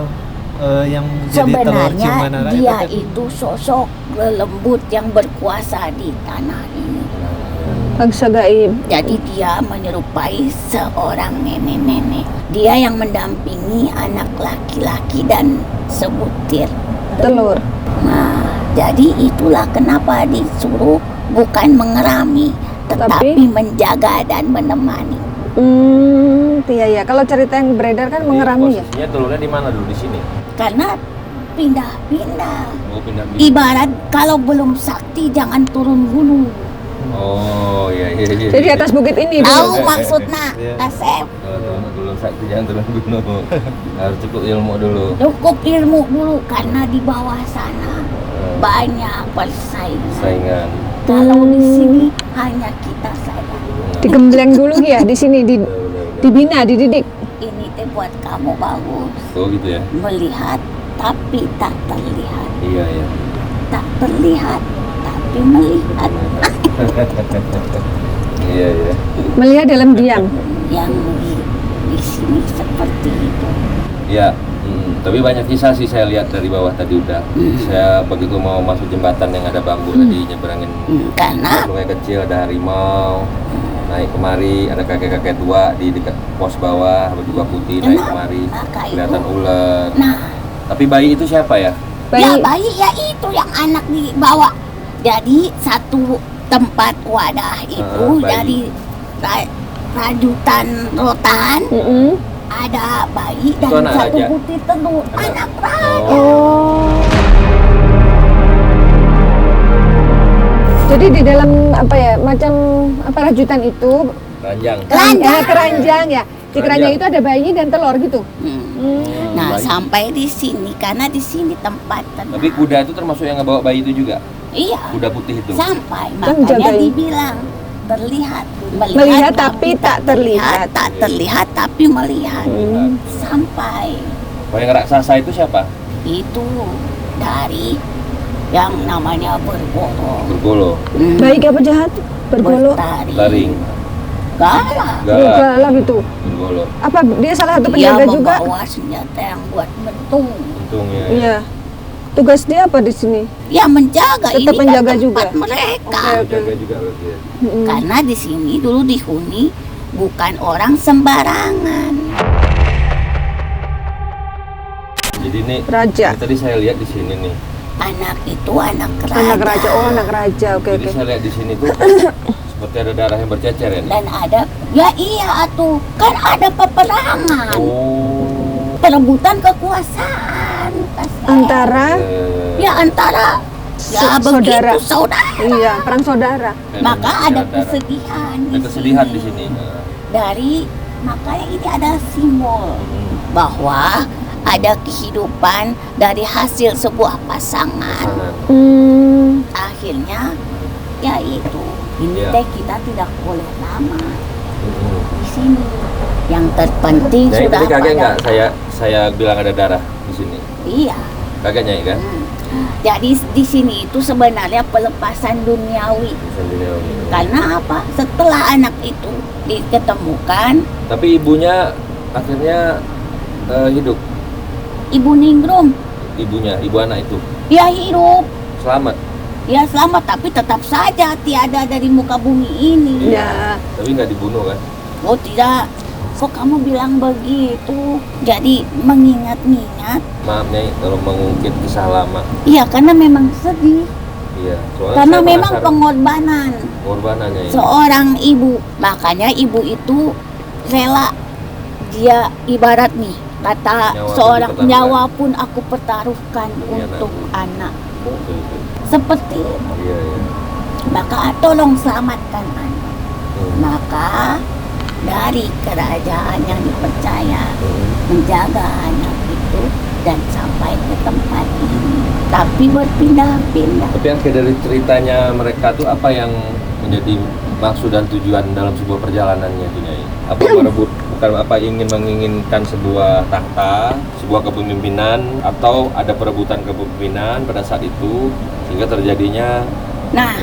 yang jadi telur sebenarnya Cimanara dia kan. itu sosok lembut yang berkuasa di tanah ini. Bangsa gaib. Jadi dia menyerupai seorang nenek-nenek. Dia yang mendampingi anak laki-laki dan sebutir. Telur. Nah, jadi itulah kenapa disuruh bukan mengerami, tetapi menjaga dan menemani. Iya ya. Kalau cerita yang beredar kan mengerami ya. Posisinya telurnya di mana dulu di sini? Karena pindah-pindah. Oh, pindah-pindah. Ibarat kalau belum sakti jangan turun gunung. Oh, iya iya iya. Jadi di atas bukit ini Tahu dulu. maksudnya, Asep? Dulu sakti jangan turun gunung. Harus cukup ilmu dulu. Cukup ilmu dulu karena di bawah sana banyak persaingan. Saingan. Kalau di sini hanya kita saja. Digembleng dulu ya di sini dibina, dididik. Ini teh buat kamu bagus. Oh, gitu ya. Melihat tapi tak terlihat. Iya iya. Tak terlihat tapi melihat. Iya iya. Melihat dalam diam. Yang di sini seperti itu. Iya. Tapi banyak kisah sih saya lihat dari bawah tadi udah. Saya begitu mau masuk jembatan yang ada bambu tadi nyeberangin Karena sungai kecil ada harimau. Naik kemari ada kakek-kakek tua di dekat pos bawah berdua putih naik kemari maka itu. kelihatan ular. Nah, Tapi bayi itu siapa ya? ya bayi ya itu yang anak dibawa. Jadi satu tempat wadah itu bayi. dari rajutan rotan ada bayi dan Itu anak satu raja? putih telur anak raja. Oh. Jadi di dalam apa ya macam apa rajutan itu Ranjang. keranjang ya. Di keranjang itu ada bayi dan telur gitu. Nah, bayi. sampai di sini karena di sini tempat tenang. Tapi kuda itu termasuk yang ngebawa bayi itu juga? Iya. Kuda putih itu? Sampai Kan makanya jagain. dibilang terlihat, Melihat tapi tak terlihat. tak terlihat tapi melihat. Sampai Kalau yang raksasa itu siapa? itu dari yang namanya bergolo. Bergolo. Baik apa jahat? Bergolo. Bertari. Taring. Galak. Galak. Galak gitu. Bergolo. Apa dia salah satu Dia penjaga juga? membawa senjata yang buat mentung. Untungnya. Iya. Tugas dia apa di sini? Ya menjaga Tetap ini menjaga kan tempat juga. mereka. Jaga juga berarti ya. Karena di sini dulu dihuni bukan orang sembarangan. Jadi ini Raja. ini tadi saya lihat di sini nih. Anak itu anak raja. Anak raja. Oh, anak raja. Oke, Jadi oke. saya lihat di sini tuh seperti ada darah yang bercecer ya. nih? Dan ada, ya iya atuh, kan ada peperangan. Oh. Perebutan kekuasaan. Antara Ya antara ya saudara. begitu saudara. iya, perang saudara. Maka ada darah. kesedihan Ada kesedihan di sini. Dari makanya ini ada simbol bahwa ada kehidupan dari hasil sebuah pasangan. Akhirnya ya itu. Ini Ya. teh kita tidak boleh lama di sini. Yang terpenting Jadi sudah tadi kaget nggak pada saya bilang ada darah di sini? iya. Kagetnya ya kan? Jadi di sini itu sebenarnya pelepasan duniawi. Karena apa? Setelah anak itu diketemukan, Tapi ibunya akhirnya hidup. Ibu Ningrum Ibunya, ibu anak itu ya hidup, selamat. ya selamat, tapi tetap saja tiada dari muka bumi ini. Ya. Tapi nggak dibunuh kan? Oh tidak, kok kamu bilang begitu? Jadi mengingat-ingat, Maaf Nyai kalau mengungkit kisah lama. iya karena memang sedih. Iya, soalnya Karena saya memang penasaran pengorbanannya ini. seorang ibu. Makanya ibu itu rela, dia ibarat nih kata Nyawa seorang dipertaruhkan. nyawa pun aku pertaruhkan Demi untuk anakku. anakku. Betul. Seperti itu. Iya. Maka tolong selamatkan anak. Hmm. Maka dari kerajaan yang dipercaya Hmm. menjaga anak itu dan sampai ke tempat ini. Tapi berpindah-pindah. Tapi akhir dari ceritanya mereka tuh apa yang menjadi maksud dan tujuan dalam sebuah perjalanannya itu Nyai? Apa merebut, bukan apa menginginkan sebuah tahta, sebuah kepemimpinan, atau ada perebutan kepemimpinan pada saat itu sehingga terjadinya Nah,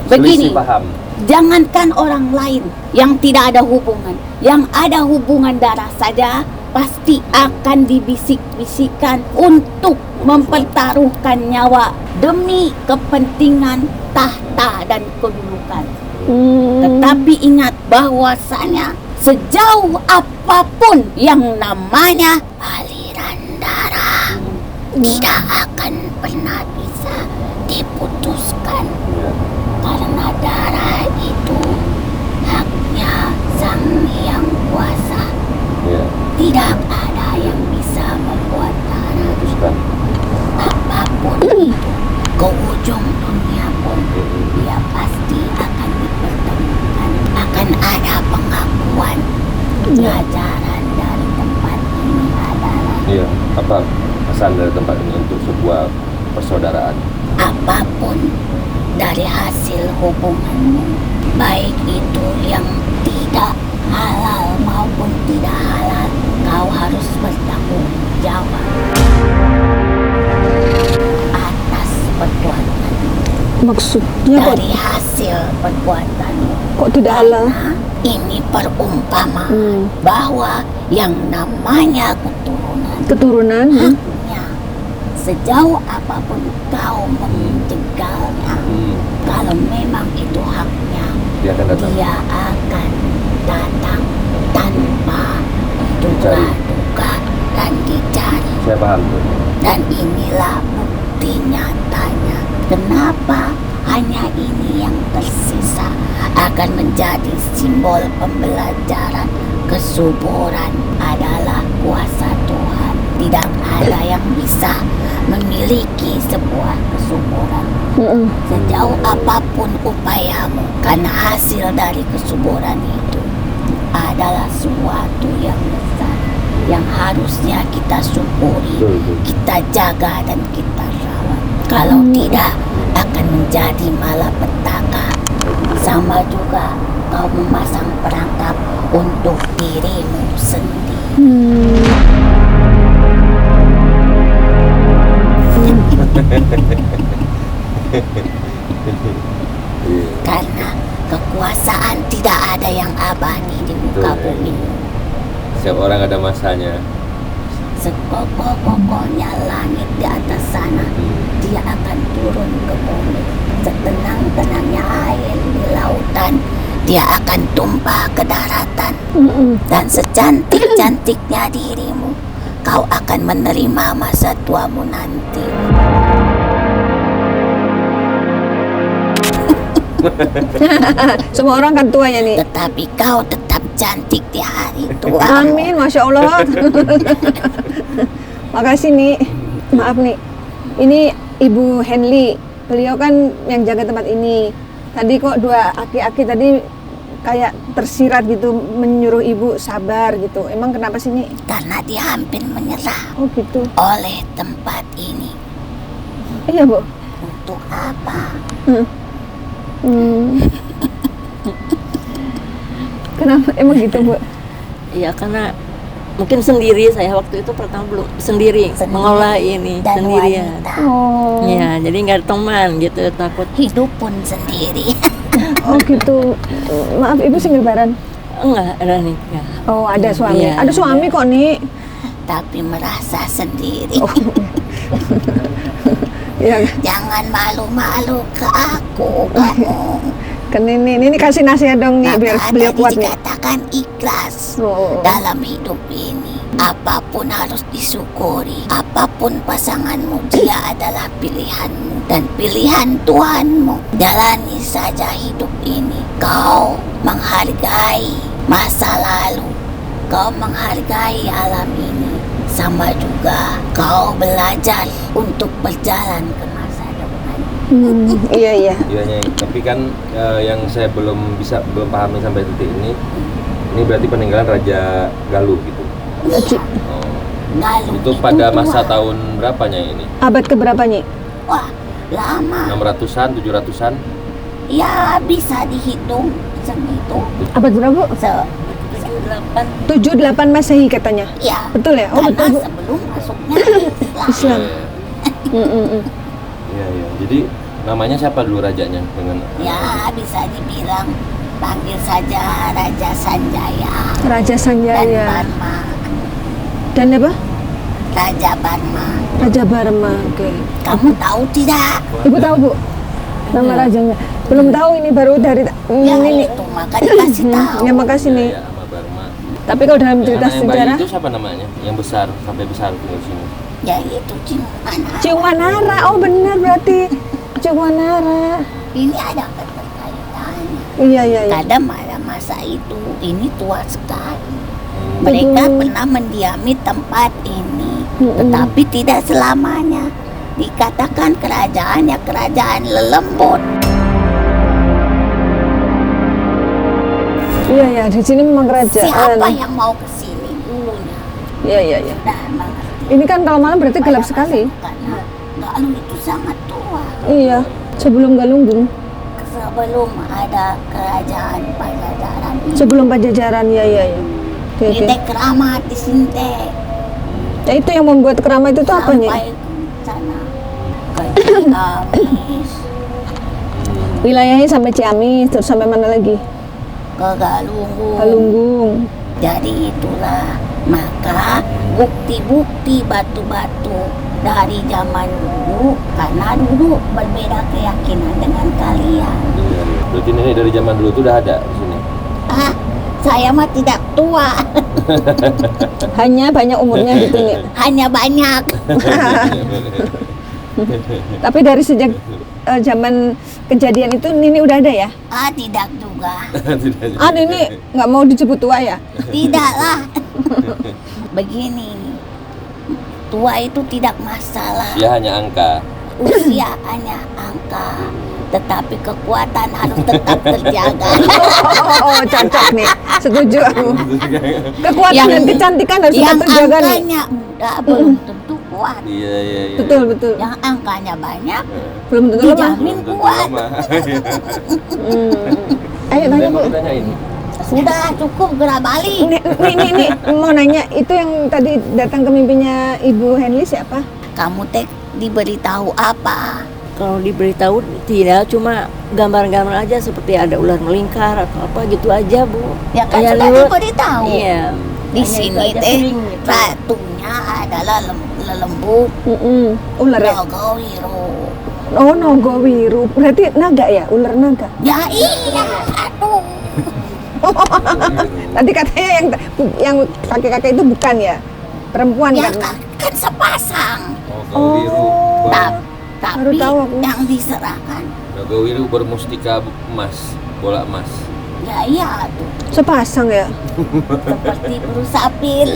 selisih begini. paham. Jangankan orang lain yang tidak ada hubungan, yang ada hubungan darah saja pasti akan dibisik-bisikan untuk mempertaruhkan nyawa demi kepentingan tahta dan kedudukan. Tetapi ingat bahwasanya sejauh apapun yang namanya aliran darah tidak akan pernah bisa diputuskan. Karena darah itu haknya Sang Hyang Kuasa. Iya, Tidak ada yang bisa membuat darah putuskan. apapun itu ke ujung dunia pun dia pasti akan dipertemukan. Akan ada pengakuan. Pelajaran dari tempat ini adalah Iya, apa pesan dari tempat ini untuk sebuah persaudaraan? apapun dari hasil hubunganmu, baik itu yang tidak halal maupun tidak halal, kau harus bertanggung jawab atas perbuatan Maksudnya kok, dari hasil perbuatanmu. kok tidak halal? Karena ini perumpamaan bahwa yang namanya Keturunan? haknya sejauh apapun kau menjegalnya, kalau memang itu haknya, Dia akan datang. dia akan datang tanpa Dicari. duga-duga dan dicari. Saya paham tuh. Dan inilah bukti nyatanya kenapa hanya ini yang tersisa akan menjadi simbol pembelajaran. Kesuburan adalah kuasa Tuhan. Tidak ada yang bisa memiliki sebuah kesuburan sejauh apapun upayamu, karena hasil dari kesuburan itu adalah suatu yang besar yang harusnya kita syukuri, kita jaga dan kita rawat. Kalau tidak akan menjadi malapetaka. Sama juga kau memasang perangkap untuk dirimu sendiri. Karena kekuasaan tidak ada yang abadi di muka Betul, ya. bumi. Setiap orang ada masanya. Sekokoh-kokohnya langit di atas sana, dia akan turun ke bumi. Setenang-tenangnya air di lautan, dia akan tumpah ke daratan. Dan secantik-cantiknya dirimu, kau akan menerima masa tuamu nanti. Semua orang kan tuanya nih. Tetapi kau tetap cantik di hari tua. Amin, Masya Allah. Makasih nih. Maaf nih. Ini Ibu Henly. Beliau kan yang jaga tempat ini. Tadi kok dua aki-aki tadi kayak tersirat gitu menyuruh ibu sabar gitu. Emang kenapa sih nih? Karena dia hampir menyerah Oh gitu. oleh tempat ini. Iya Bu. Untuk apa? Kenapa? Emang gitu Bu? Iya, karena mungkin sendiri, saya waktu itu pertama belum sendiri mengolah ini Dan sendirian. wanita. Oh. Iya, jadi nggak ada teman gitu, takut. Hidup pun sendiri. Oh gitu. Maaf Ibu single parent. Enggak ada nikah. Oh ada suami. Iya, Ada suami kok nih. Tapi merasa sendiri. Oh. Ya. Jangan malu-malu ke aku, kamu. Kan ini kasih nasihat dong nih biar Maka beliau ada kuat nih. dikatakan ikhlas Oh. dalam hidup ini. Apapun harus disyukuri. Apapun pasanganmu, dia adalah pilihanmu dan pilihan Tuhanmu. Jalani saja hidup ini. Kau menghargai masa lalu. Kau menghargai alam ini. Sama juga kau belajar untuk berjalan ke masa depan. Iya. Iya Nyai, tapi kan yang saya belum pahami sampai titik ini berarti peninggalan Raja Galuh gitu. Oh. Galuh Itu pada masa tahun berapa Nyai ini? Abad keberapa, Nyi? Wah, lama. 600-an, 700-an? Ya bisa dihitung segitu. Abad berapa, Bu? 78. 78 Masehi katanya. Ya. Betul ya? Oh, Karena betul, Bu. sebelum masuknya Islam. Iya. Jadi namanya siapa dulu rajanya dengan? Ya bisa dibilang panggil saja Raja Sanjaya Raja dan Sanjaya. Barma. Dan apa? Raja Barma. Raja Barma. Oke. Kamu tahu tidak? Ibu tahu, Bu? Nama rajanya. Belum tahu, ini baru dari Ya ini. itu maka dikasih tahu. Ya makasih nih. Iya, sama Barma. Tapi kalau dalam cerita Anak yang bayi sejarah, itu siapa namanya? Yang besar sampai besar tinggal di sini. Ya itu Cimanara. Ciwanara. Oh benar berarti Ciwanara. Ini ada keterkaitannya. Iya. Kadang pada masa itu ini tua sekali. Mereka pernah mendiami tempat ini, tetapi tidak selamanya. Dikatakan kerajaannya kerajaan lelembut. Iya, di sini memang kerajaan. Siapa yang mau ke sini dulunya? Iya. Dan Ini kan kalau malam berarti gelap sekali. karena Galuh itu sangat tua. Iya, sebelum Galunggung. Sebelum ada kerajaan Pajajaran ini. Sebelum Pajajaran, iya. Oke. Ini keramat di sini teh. Ya itu yang membuat keramat itu tuh apa, Nyi? Sampai ke sana. Ke Ciamis, Wilayahnya sampai Ciamis, terus sampai mana lagi? ke Galunggung. Galunggung. Jadi itulah maka bukti-bukti batu-batu dari zaman dulu, karena dulu berbeda keyakinan dengan kalian. Iya. Berarti ini dari zaman dulu tuh udah ada di sini. Saya mah tidak tua, Hanya banyak umurnya gitu, Nyi. hanya banyak. Tapi dari sejak zaman kejadian itu Nini udah ada ya? Tidak juga. Ah, Nini nggak mau disebut tua ya? Tidaklah. Begini, tua itu tidak masalah. Ya hanya angka. Usia hanya angka, tetapi kekuatan harus tetap terjaga. Oh, cocok nih. Setuju aku. Kekuatan dan kecantikan harus tetap yang terjaga nih. angkanya muda belum tentu kuat. Iya. Betul. Yang angkanya banyak Belum tentu lemah. dijamin kuat. Ayo nanya, Bu. Sudah cukup gerak balik. Nih, mau nanya, itu yang tadi datang ke mimpinya Ibu Henly siapa? Kamu teh diberitahu apa? Kalau diberitahu tidak, cuma gambar-gambar aja seperti ada ular melingkar atau apa gitu aja, Bu. Ya kan Ya, sudah lewat. diberitahu. Iya. Di Hanya sini itu aja teh sering gitu. ratunya adalah lelembut Ular ya? Nogowiro. Oh, Nogowiru. Berarti naga ya? Ular naga? Ya iya, aduh. Tadi katanya yang kakek-kakek itu bukan ya? Perempuan Ya kan? kan sepasang. Oh, biru. Tapi tahu aku. yang diserahkan Nagawiru bermustika emas, bola emas. ya iya tuh Sepasang ya? seperti bulu sapir.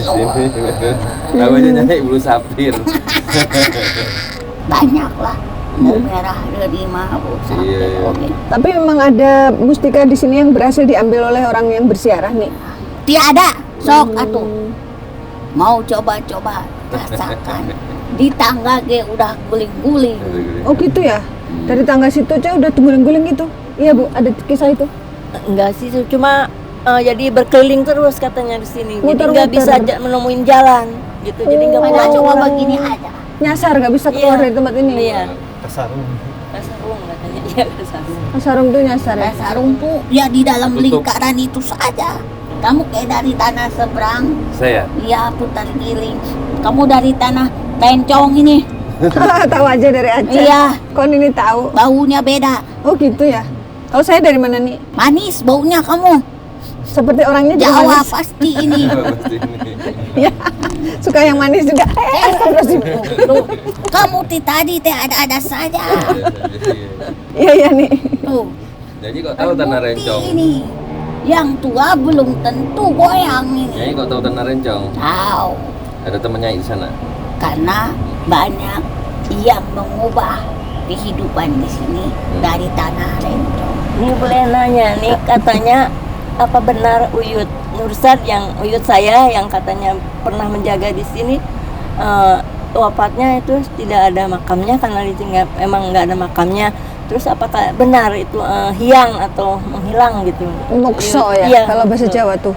Namanya nyai bulu sapir. Banyak lah. Mau merah dari bulu sapir. Iya. Oke. Tapi memang ada mustika di sini yang berhasil diambil oleh orang yang bersiarah nih. Tiada, sok atuh. Mau coba-coba rasakan. Di tangga ge udah guling-guling. Oh gitu ya? Dari tangga situ aja udah guling-guling gitu? Iya, Bu, ada kisah itu? Enggak sih, cuma jadi berkeliling terus katanya di sini. Jadi Muter-muter. nggak bisa menemuin jalan gitu. Jadi nggak Pada pulang. coba begini aja. Nyasar, nggak bisa keluar Iya. dari tempat ini? Iya. Kesarung. Kasarung katanya. Iya, kasarung. Sarung tuh nyasar ya? Sarung tuh ya di dalam Tutup. lingkaran itu saja. Kamu kayak dari tanah seberang, Saya. ya putar giling. Kamu dari tanah Tencong ini, Tahu aja dari Aceh. iya, Kok ini tahu? baunya beda. Oh gitu ya? Kalau saya dari mana nih? Manis baunya kamu. Seperti orangnya juga Jawa manis. pasti ini. Pasti ini. Ya, suka yang manis juga. Loh, kamu tadi ada saja. Iya iya nih. Tuh, Jadi kok tahu tanah terbukti rencong? ini. Yang tua belum tentu goyang ini. Nyai kok tahu tanah rencong? Tahu, Ada temannya di sana. karena banyak yang mengubah kehidupan di sini dari tanah rencong. Ini boleh nanya nih, katanya apa benar Uyut Nursad yang Uyut saya yang katanya pernah menjaga di sini wafatnya itu tidak ada makamnya karena ditinggal emang nggak ada makamnya. Terus apakah benar itu hilang atau menghilang gitu? Mokso ya, Iya, kalau bahasa betul. Jawa tuh.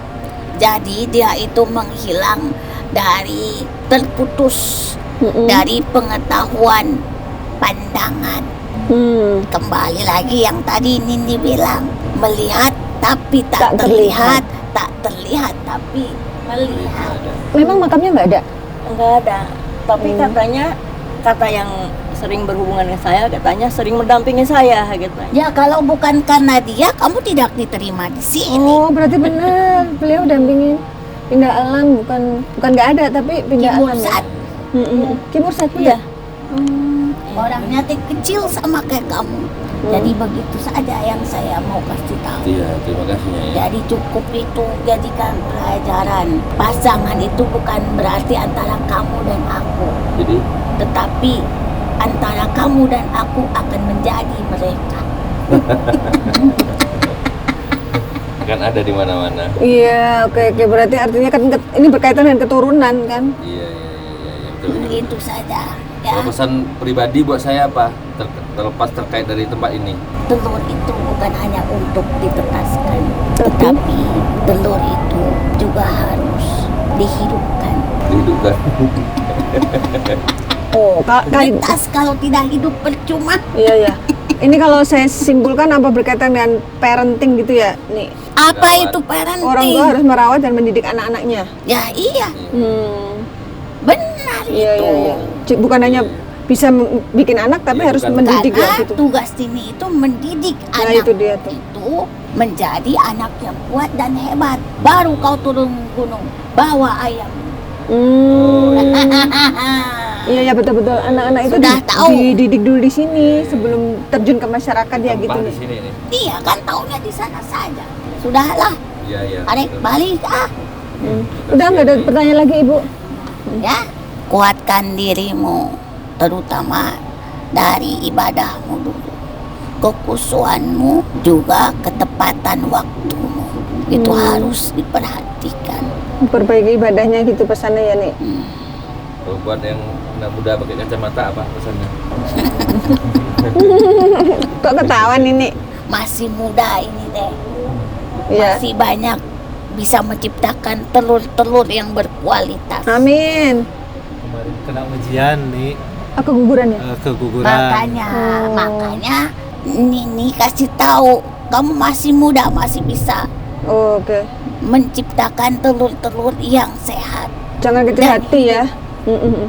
Jadi dia itu menghilang dari terputus dari pengetahuan pandangan. Kembali lagi yang tadi Nini bilang, melihat tapi tak Tak terlihat, tak terlihat tapi melihat. Memang makamnya nggak ada. Enggak ada. Tapi katanya kata yang sering berhubungan dengan saya katanya sering mendampingi saya gitu. Ya kalau bukan karena dia, kamu tidak diterima di sini. Oh, berarti benar. Beliau dampingin pindah alam, bukan nggak ada tapi pindah alam. Kimursat. Kimursat Iya. Orangnya kecil sama kayak kamu. Jadi begitu saja yang saya mau kasih tahu. Iya, terima kasih Nyai. Jadi cukup itu jadikan pelajaran. Pasangan itu bukan berarti antara kamu dan aku, Jadi tetapi antara kamu dan aku akan menjadi mereka. kan ada di mana-mana. Iya, oke. Berarti artinya kan ini berkaitan dengan keturunan kan? Iya, betul. Itu saja. Ya, Kalau pesan pribadi buat saya apa? Terlepas terkait dari tempat ini. telur itu bukan hanya untuk ditetaskan, tetapi telur itu juga harus dihidupkan. Dihidupkan. Oh, Netas kalau tidak hidup percuma. iya. Ini kalau saya simpulkan apa berkaitan dengan parenting gitu ya, nih. Apa Merawat. itu parenting? Orang tua harus merawat dan mendidik anak-anaknya. Ya iya, benar Iya, itu. iya. Bukan hanya bisa bikin anak tapi Iya, harus bukan. mendidik ya Karena gitu. tugas Tini itu mendidik Nah, anak itu dia tuh. itu menjadi anak yang kuat dan hebat. Baru kau turun gunung bawa ayam. Iya betul. Anak-anak itu Sudah tahu. dididik dulu di sini sebelum terjun ke masyarakat ya gitu. Sampah di nih. sini nih. Iya kan taunya di sana saja. Sudahlah, Iya. arek balik Udah nggak ada pertanyaan lagi Ibu. ya. Kuatkan dirimu, terutama dari ibadahmu dulu. Kekusuhanmu juga ketepatan waktumu. Itu harus diperhatikan. Perbaiki ibadahnya gitu pesannya ya nih. Kalau buat yang anak muda pakai kacamata apa pesannya? Kok ketahuan ini? Masih muda ini deh. Iya. Masih banyak bisa menciptakan telur-telur yang berkualitas. Amin. Kemarin kena ujian nih, Aku guguran ya. keguguran. Makanya Nini kasih tahu kamu masih muda, masih bisa Oh, oke. menciptakan telur-telur yang sehat. Jangan kecil Dan hati ya. Iya.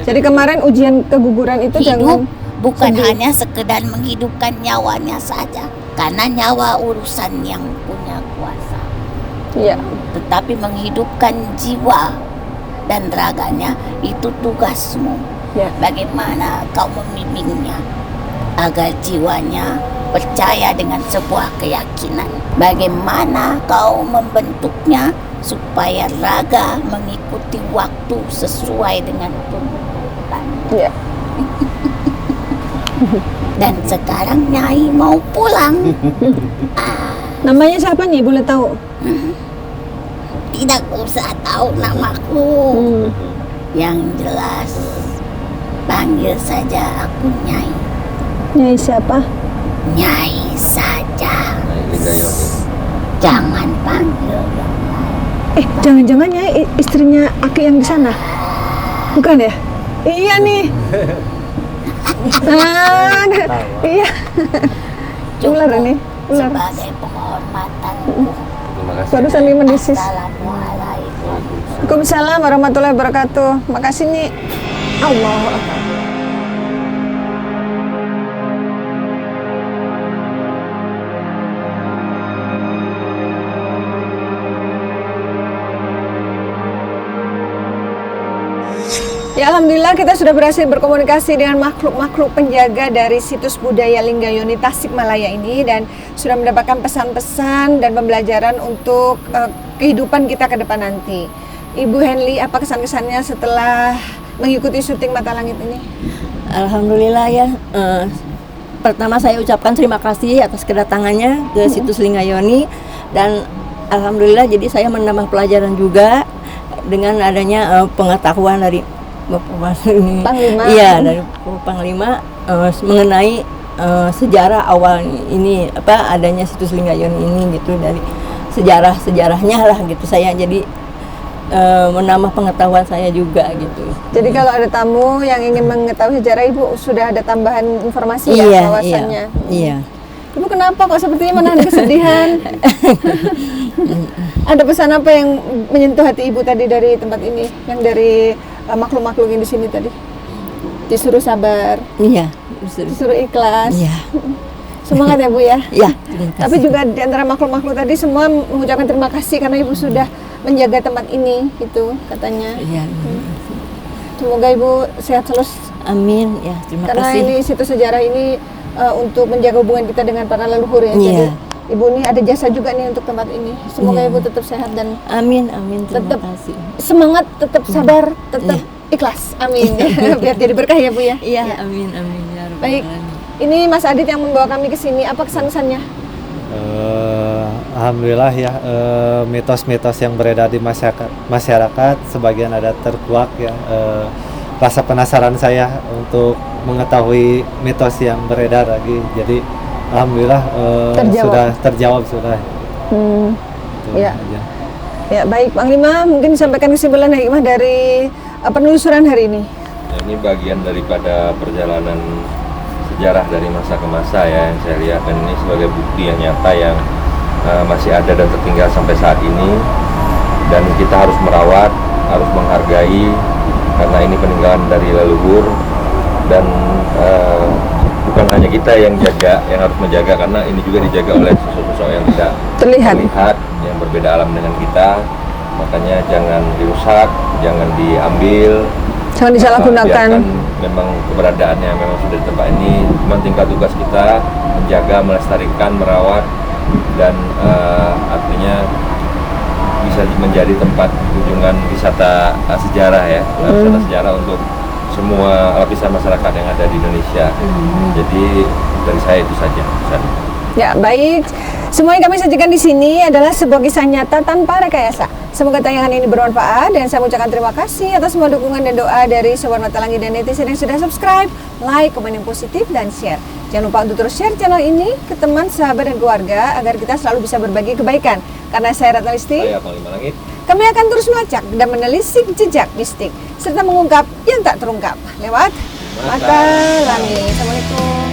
Jadi kemarin ujian keguguran itu Hidup jangan bukan sedih. hanya sekedar menghidupkan nyawanya saja, karena nyawa urusan yang punya kuasa, Iya. tetapi menghidupkan jiwa dan raganya itu tugasmu. Ya. Bagaimana kau membimbingnya agar jiwanya percaya dengan sebuah keyakinan. Bagaimana kau membentuknya supaya raga mengikuti waktu sesuai dengan tuntutan. Iya. Dan sekarang Nyai mau pulang. Namanya siapa nih? Boleh tahu? Tidak usah tahu namaku. Yang jelas panggil saja aku Nyai. Nyai siapa? Nyai saja. Nah, ini Gayoni. Jangan panggil yang lain. Jangan-jangan Nyai istrinya Aki yang di sana? Bukan ya? Iya nih. Iya. Ular ini. Ular. Sebagai penghormatan. Terima kasih. Barusan dia mendesis. Assalamualaikum. Waalaikumsalam warahmatullahi wabarakatuh. Makasih nih. Allah. Ya, alhamdulillah kita sudah berhasil berkomunikasi dengan makhluk-makhluk penjaga dari situs budaya Linggayoni Tasikmalaya ini dan sudah mendapatkan pesan-pesan dan pembelajaran untuk kehidupan kita ke depan nanti. Ibu Henly, apa kesan-kesannya setelah mengikuti syuting Mata Langit ini? Alhamdulillah ya. Pertama saya ucapkan terima kasih atas kedatangannya ke situs Linggayoni, dan alhamdulillah jadi saya menambah pelajaran juga dengan adanya pengetahuan dari Bapak Panglima. Iya, dari Bapak Panglima mengenai sejarah awal ini adanya situs Linggayoni ini gitu, dari sejarahnya lah gitu. Saya jadi menambah pengetahuan saya juga gitu. Jadi kalau ada tamu yang ingin mengetahui sejarah, Ibu sudah ada tambahan informasi Iya, ya wawasannya. Iya. Ibu kenapa kok sepertinya menahan kesedihan? Ada pesan apa yang menyentuh hati Ibu tadi dari tempat ini, yang dari makhluk-makhluk yang di sini tadi? Disuruh sabar, Iya. disuruh ikhlas. Iya. Semangat ya Bu ya. Iya. terima kasih. Tapi juga di antara makhluk-makhluk tadi semua mengucapkan terima kasih karena Ibu sudah menjaga tempat ini, itu katanya. Iya. Semoga Ibu sehat terus. Amin. Ya, terima Karena kasih. ini situs sejarah ini untuk menjaga hubungan kita dengan para leluhur ya. Iya. Jadi Ibu ini ada jasa juga nih untuk tempat ini. Semoga Iya. Ibu tetap sehat dan Amin. Terima Tetap. kasih. semangat, tetap sabar, tetap ikhlas. Amin. Biar jadi berkah ya Bu ya. Iya, amin. Ya Rabbal Baik. Alamin. Ini Mas Adit yang membawa kami ke sini. Apa kesan-kesannya? Alhamdulillah ya, mitos-mitos yang beredar di masyarakat sebagian ada terkuak ya. Rasa penasaran saya untuk mengetahui mitos yang beredar lagi. Jadi alhamdulillah Terjawab. sudah terjawab sudah. Itu Ya. aja. Ya baik Panglima, mungkin disampaikan kesimpulan hikmah dari penelusuran hari ini. Nah, ini bagian daripada perjalanan sejarah dari masa ke masa ya yang saya lihat, dan ini sebagai bukti yang nyata yang masih ada dan tertinggal sampai saat ini, dan kita harus merawat, harus menghargai karena ini peninggalan dari leluhur, dan bukan hanya kita yang harus menjaga, karena ini juga dijaga oleh sosok-sosok yang tidak Terlihat. yang berbeda alam dengan kita. Makanya jangan dirusak, jangan diambil, Jangan disalahgunakan. biarkan memang keberadaannya memang sudah di tempat ini. Cuma tinggal tugas kita menjaga, melestarikan, merawat, dan artinya bisa menjadi tempat kunjungan wisata sejarah ya, wisata sejarah untuk semua lapisan masyarakat yang ada di Indonesia. Jadi dari saya itu saja. Ya baik, semua yang kami sajikan di sini adalah sebuah kisah nyata tanpa rekayasa. Semoga tayangan ini bermanfaat dan saya mengucapkan terima kasih atas semua dukungan dan doa dari Sobat Mata Langit dan netizen yang sudah subscribe, like, komen yang positif, dan share. Jangan lupa untuk terus share channel ini ke teman, sahabat, dan keluarga agar kita selalu bisa berbagi kebaikan. Karena saya Ratna Listi, Saya Panglima Langit. kami akan terus melacak dan menelisik jejak mistik serta mengungkap yang tak terungkap lewat Mata Langit. Assalamualaikum.